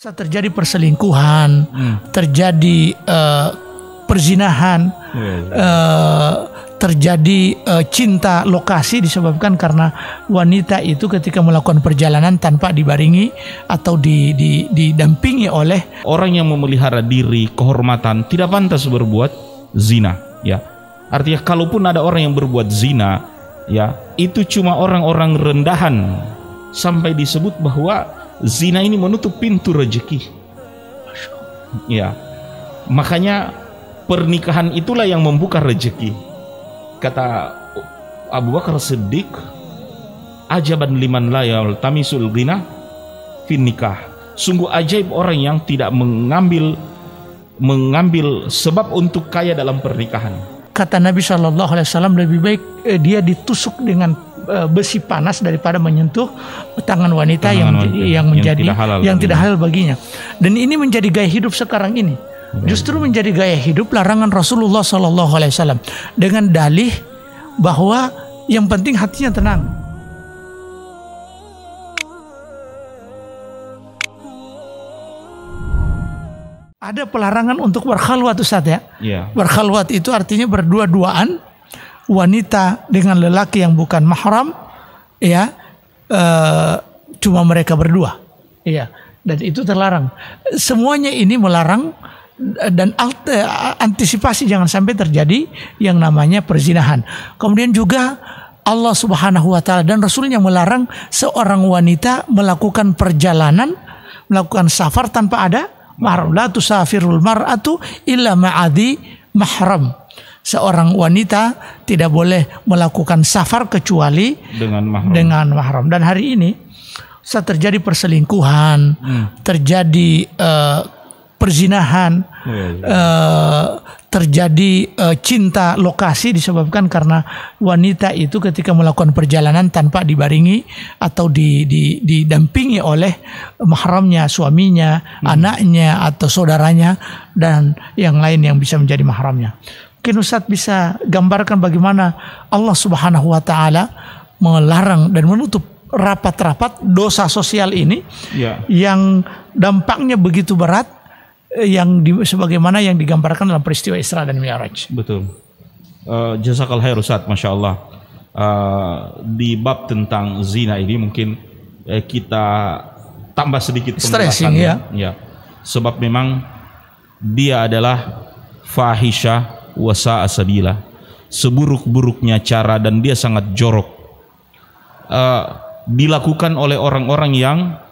Terjadi perselingkuhan, terjadi perzinahan, terjadi cinta lokasi disebabkan karena wanita itu ketika melakukan perjalanan tanpa dibaringi atau didampingi oleh orang yang memelihara diri, kehormatan, tidak pantas berbuat zina. Ya, artinya kalaupun ada orang yang berbuat zina, ya itu cuma orang-orang rendahan, sampai disebut bahwa zina ini menutup pintu rezeki. Ya, makanya pernikahan itulah yang membuka rezeki. Kata Abu Bakar Siddiq, ajaban liman la yaltamisul ghina fin nikah. Sungguh ajaib orang yang tidak mengambil sebab untuk kaya dalam pernikahan. Kata Nabi SAW, lebih baik dia ditusuk dengan besi panas daripada menyentuh tangan wanita yang tidak halal baginya. Dan ini menjadi gaya hidup sekarang ini. Justru menjadi gaya hidup larangan Rasulullah SAW dengan dalih bahwa yang penting hatinya tenang. Ada pelarangan untuk berkhalwat, Ustaz, ya. Berkhalwat itu artinya berdua-duaan wanita dengan lelaki yang bukan mahram, ya, cuma mereka berdua, ya, dan itu terlarang. Semuanya ini melarang dan antisipasi jangan sampai terjadi yang namanya perzinahan. Kemudian juga Allah Subhanahu wa taala dan Rasulnya melarang seorang wanita melakukan perjalanan, melakukan safar tanpa ada mahram. La tusafirul mar'atu illa ma'adhi mahram. Seorang wanita tidak boleh melakukan safar kecuali dengan mahram. Dan hari ini terjadi perselingkuhan, terjadi perzinahan, terjadi cinta lokasi disebabkan karena wanita itu ketika melakukan perjalanan tanpa dibaringi atau didampingi oleh mahramnya, suaminya, anaknya atau saudaranya dan yang lain yang bisa menjadi mahramnya. Mungkin Ustaz bisa gambarkan bagaimana Allah Subhanahu wa taala melarang dan menutup rapat-rapat dosa sosial ini, yang dampaknya begitu berat, sebagaimana yang digambarkan dalam peristiwa Isra dan Mi'raj. Betul. Jazakallahu khair Ustaz, Masya Allah. Di bab tentang zina ini mungkin kita tambah sedikit penjelasan, ya. Sebab memang dia adalah fahisyah wasa asabila, seburuk-buruknya cara, dan dia sangat jorok. Dilakukan oleh orang-orang yang,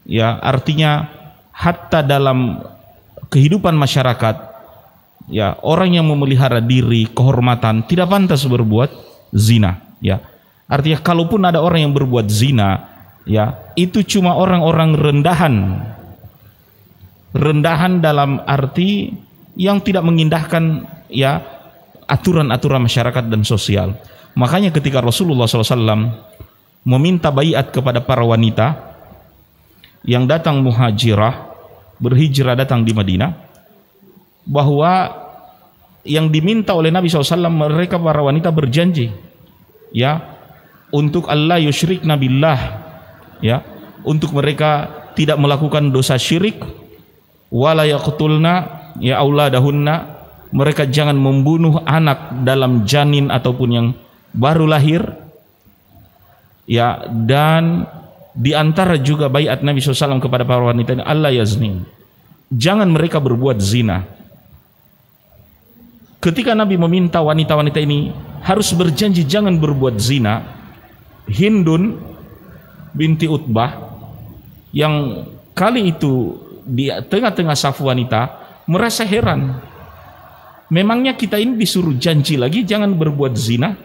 ya, artinya hatta dalam kehidupan masyarakat, ya, orang yang memelihara diri, kehormatan, tidak pantas berbuat zina. Ya, artinya kalaupun ada orang yang berbuat zina, ya, itu cuma orang-orang rendahan dalam arti yang tidak mengindahkan, ya, aturan-aturan masyarakat dan sosial. Makanya ketika Rasulullah SAW meminta baiat kepada para wanita yang datang muhajirah, berhijrah datang di Madinah, bahwa yang diminta oleh Nabi SAW, mereka para wanita berjanji, ya, untuk Allah yusyrikna billah, ya, untuk mereka tidak melakukan dosa syirik, wala yaqtulna ya auladahunna, mereka jangan membunuh anak dalam janin ataupun yang baru lahir, ya, dan di antara juga baiat Nabi SAW kepada para wanita ini, Allah yazni, jangan mereka berbuat zina. Ketika Nabi meminta wanita-wanita ini harus berjanji jangan berbuat zina, Hindun binti Utbah yang kali itu di tengah-tengah saf wanita merasa heran, memangnya kita ini disuruh janji lagi jangan berbuat zina,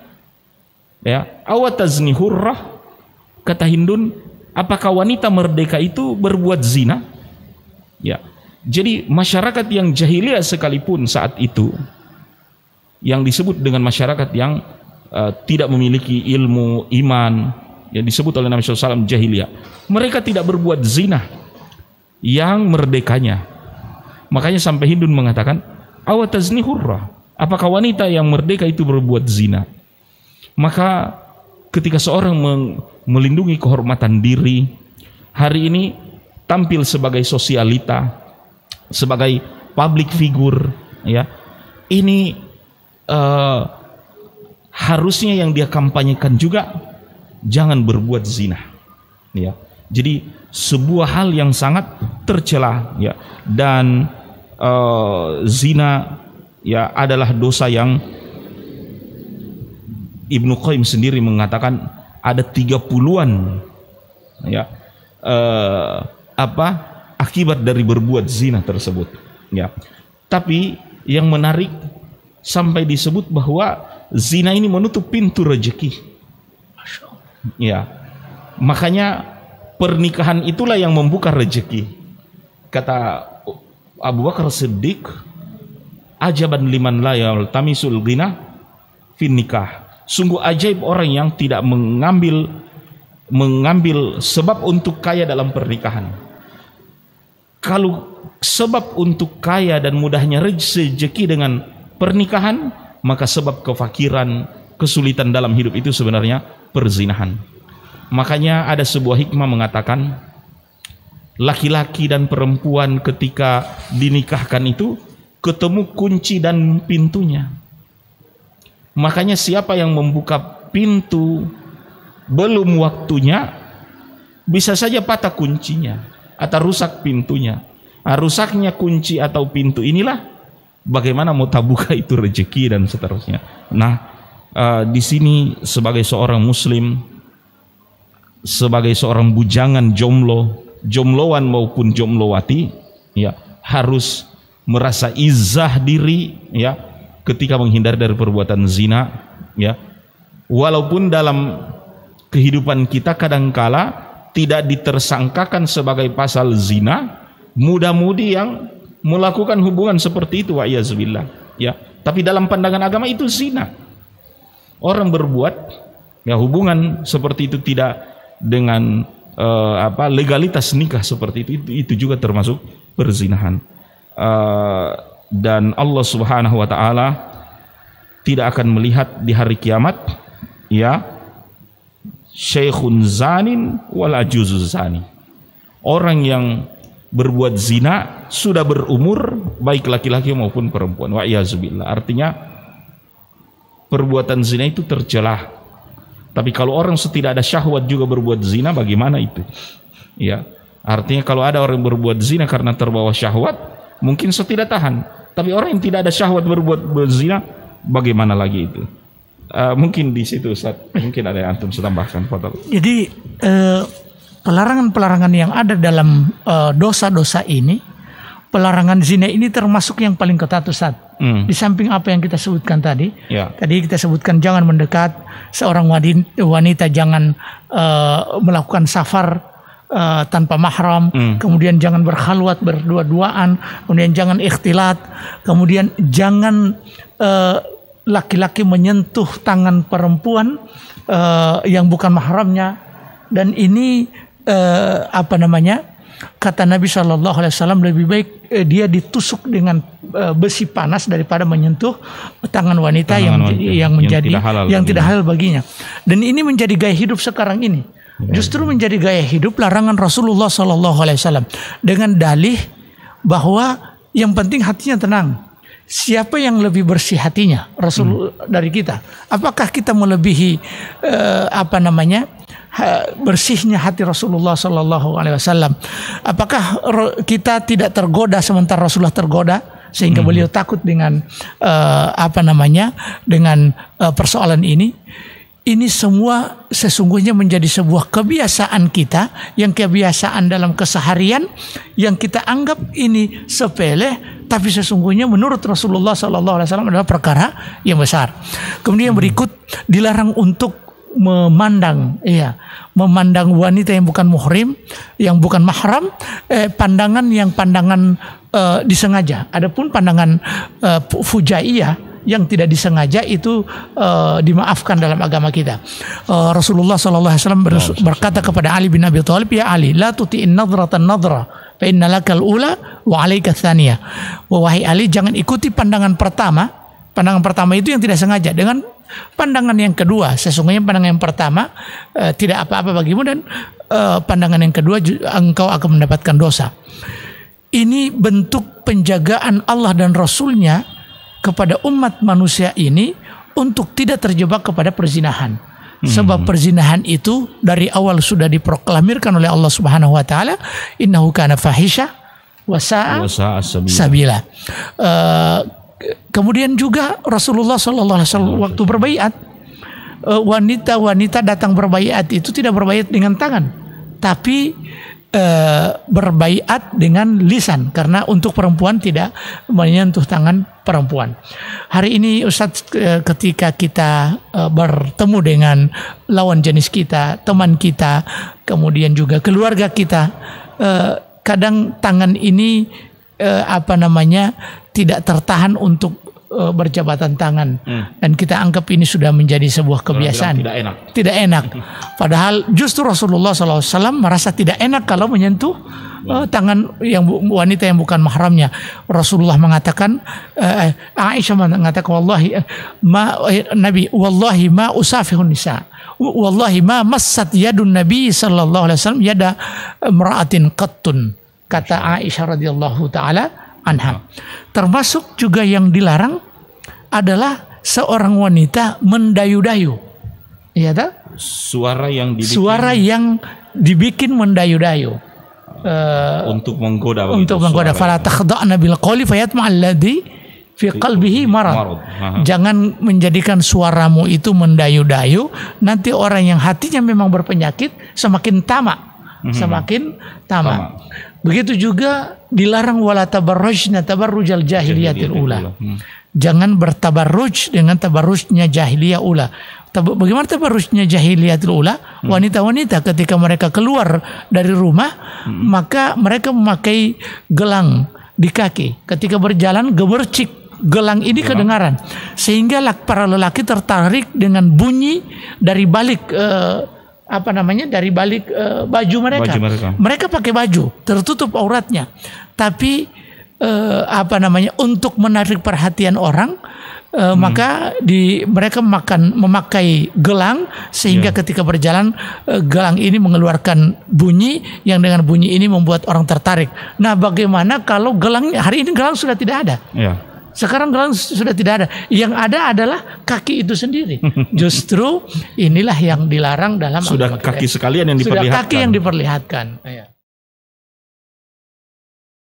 ya, awatazni hurrah, kata Hindun, apakah wanita merdeka itu berbuat zina? Ya, jadi masyarakat yang jahiliyah sekalipun saat itu, yang disebut dengan masyarakat yang tidak memiliki ilmu iman, yang disebut oleh Nabi SAW jahiliyah, mereka tidak berbuat zina yang merdekanya. Makanya sampai Hindun mengatakan, awatazni hurrah, apakah wanita yang merdeka itu berbuat zina? Maka ketika seorang melindungi kehormatan diri, hari ini tampil sebagai sosialita, sebagai public figure, ya. Ini harusnya yang dia kampanyekan juga jangan berbuat zina, ya. Jadi sebuah hal yang sangat tercela, ya. Dan zina, ya, adalah dosa yang Ibnu Qayyim sendiri mengatakan ada 30-an, ya, akibat dari berbuat zina tersebut, ya. Tapi yang menarik sampai disebut bahwa zina ini menutup pintu rezeki, ya. Makanya pernikahan itulah yang membuka rezeki. Kata Abu Bakar Siddiq, ajaban liman la yaltamisul ghina fin nikah. Sungguh ajaib orang yang tidak mengambil sebab untuk kaya dalam pernikahan. Kalau sebab untuk kaya dan mudahnya rezeki dengan pernikahan, maka sebab kefakiran, kesulitan dalam hidup itu sebenarnya perzinahan. Makanya ada sebuah hikmah mengatakan, laki-laki dan perempuan ketika dinikahkan itu ketemu kunci dan pintunya. Makanya siapa yang membuka pintu belum waktunya, bisa saja patah kuncinya atau rusak pintunya. Nah, rusaknya kunci atau pintu inilah bagaimana mau buka itu rezeki dan seterusnya. Nah, di sini sebagai seorang muslim, sebagai seorang bujangan jomloan maupun jomlowati, ya, harus merasa izzah diri, ya, ketika menghindar dari perbuatan zina, ya. Walaupun dalam kehidupan kita kadangkala tidak ditersangkakan sebagai pasal zina, muda-mudi yang melakukan hubungan seperti itu, wa'iyazbillah, ya. Tapi dalam pandangan agama itu zina. Orang berbuat, ya, hubungan seperti itu tidak dengan legalitas nikah seperti itu juga termasuk perzinahan. Dan Allah Subhanahu wa taala tidak akan melihat di hari kiamat, ya, syekhun zanin wal ajuzuz zani. Orang yang berbuat zina sudah berumur, baik laki-laki maupun perempuan. Wa iyazubillah. Artinya perbuatan zina itu tercelah. Tapi kalau orang tidak ada syahwat juga berbuat zina, bagaimana itu? Ya, artinya kalau ada orang berbuat zina karena terbawa syahwat, mungkin tidak tahan. Tapi orang yang tidak ada syahwat berbuat zina, bagaimana lagi itu? Mungkin di situ Ustaz, mungkin ada yang antum tambahkan. Jadi pelarangan-pelarangan yang ada dalam dosa-dosa ini, pelarangan zina ini termasuk yang paling ketat, Ustaz. Di samping apa yang kita sebutkan tadi, ya. Tadi kita sebutkan jangan mendekat seorang wanita, jangan melakukan safar tanpa mahram, kemudian jangan berkhalwat berdua-duaan, kemudian jangan ikhtilat, kemudian jangan laki-laki menyentuh tangan perempuan yang bukan mahramnya. Dan ini kata Nabi SAW, lebih baik dia ditusuk dengan besi panas daripada menyentuh tangan wanita yang tidak halal baginya. Dan ini menjadi gaya hidup sekarang ini. Justru menjadi gaya hidup larangan Rasulullah SAW dengan dalih bahwa yang penting hatinya tenang. Siapa yang lebih bersih hatinya, Rasul dari kita? Apakah kita melebihi bersihnya hati Rasulullah SAW? Apakah kita tidak tergoda sementara Rasulullah tergoda sehingga beliau takut dengan dengan persoalan ini? Ini semua sesungguhnya menjadi sebuah kebiasaan kita, yang kebiasaan dalam keseharian yang kita anggap ini sepele, tapi sesungguhnya menurut Rasulullah SAW adalah perkara yang besar. Kemudian berikut, dilarang untuk memandang wanita yang bukan muhrim, yang bukan mahram, pandangan disengaja. Adapun pandangan fujaiyah yang tidak disengaja itu dimaafkan dalam agama kita. Rasulullah SAW berkata kepada Ali bin Abi Thalib, ya Ali, la tuti'in nadratan nadra fa inna lakal ula wa alaika tsaniyah. Wahai Ali, jangan ikuti pandangan pertama itu yang tidak sengaja dengan pandangan yang kedua. Sesungguhnya pandangan yang pertama tidak apa-apa bagimu, dan pandangan yang kedua engkau akan mendapatkan dosa. Ini bentuk penjagaan Allah dan Rasulnya kepada umat manusia ini untuk tidak terjebak kepada perzinahan. Sebab perzinahan itu dari awal sudah diproklamirkan oleh Allah Subhanahu wa taala, innahu kana fahisha wa sa'a sabila. Kemudian juga Rasulullah sallallahu alaihi wasallam waktu berbaiat, wanita-wanita datang berbaiat itu tidak berbaiat dengan tangan, tapi berbaiat dengan lisan, karena untuk perempuan tidak menyentuh tangan perempuan. Hari ini Ustadz, ketika kita bertemu dengan lawan jenis kita, teman kita, kemudian juga keluarga kita, kadang tangan ini tidak tertahan untuk berjabatan tangan, dan kita anggap ini sudah menjadi sebuah kebiasaan. Tidak enak. Padahal justru Rasulullah SAW merasa tidak enak kalau menyentuh tangan yang wanita yang bukan mahramnya. Rasulullah mengatakan, Aisyah mengatakan, wallahi ma usafihun nisa, wallahi ma massat yadun Nabi sallallahu alaihi wasallam yada imra'atin qattun. Kata Aisyah radhiyallahu taala anha. Termasuk juga yang dilarang adalah seorang wanita mendayu-dayu. Iya tak? Suara yang dibikin mendayu-dayu. Untuk menggoda. Fala takhda'na bil qawli fayatma alladhi fi qalbihi marad. Jangan menjadikan suaramu itu mendayu-dayu, nanti orang yang hatinya memang berpenyakit semakin tamak. Begitu juga dilarang wala tabarrujna tabarrujal jahiliyatil ula. Jangan bertabarruj dengan tabarrujnya jahiliyah ula. Bagaimana tabarrujnya jahiliyatil ula? Wanita-wanita ketika mereka keluar dari rumah, maka mereka memakai gelang di kaki. Ketika berjalan gemercik gelang ini kedengaran, sehingga para lelaki tertarik dengan bunyi dari balik dari balik baju mereka. Mereka pakai baju tertutup auratnya, tapi untuk menarik perhatian orang, maka mereka memakai gelang, sehingga ketika berjalan gelang ini mengeluarkan bunyi yang dengan bunyi ini membuat orang tertarik. Nah, bagaimana kalau gelang hari ini gelang sudah tidak ada? Sekarang gelang sudah tidak ada. Yang ada adalah kaki itu sendiri. Justru inilah yang dilarang dalam sudah kaki sekalian yang diperlihatkan. Sudah kaki yang diperlihatkan.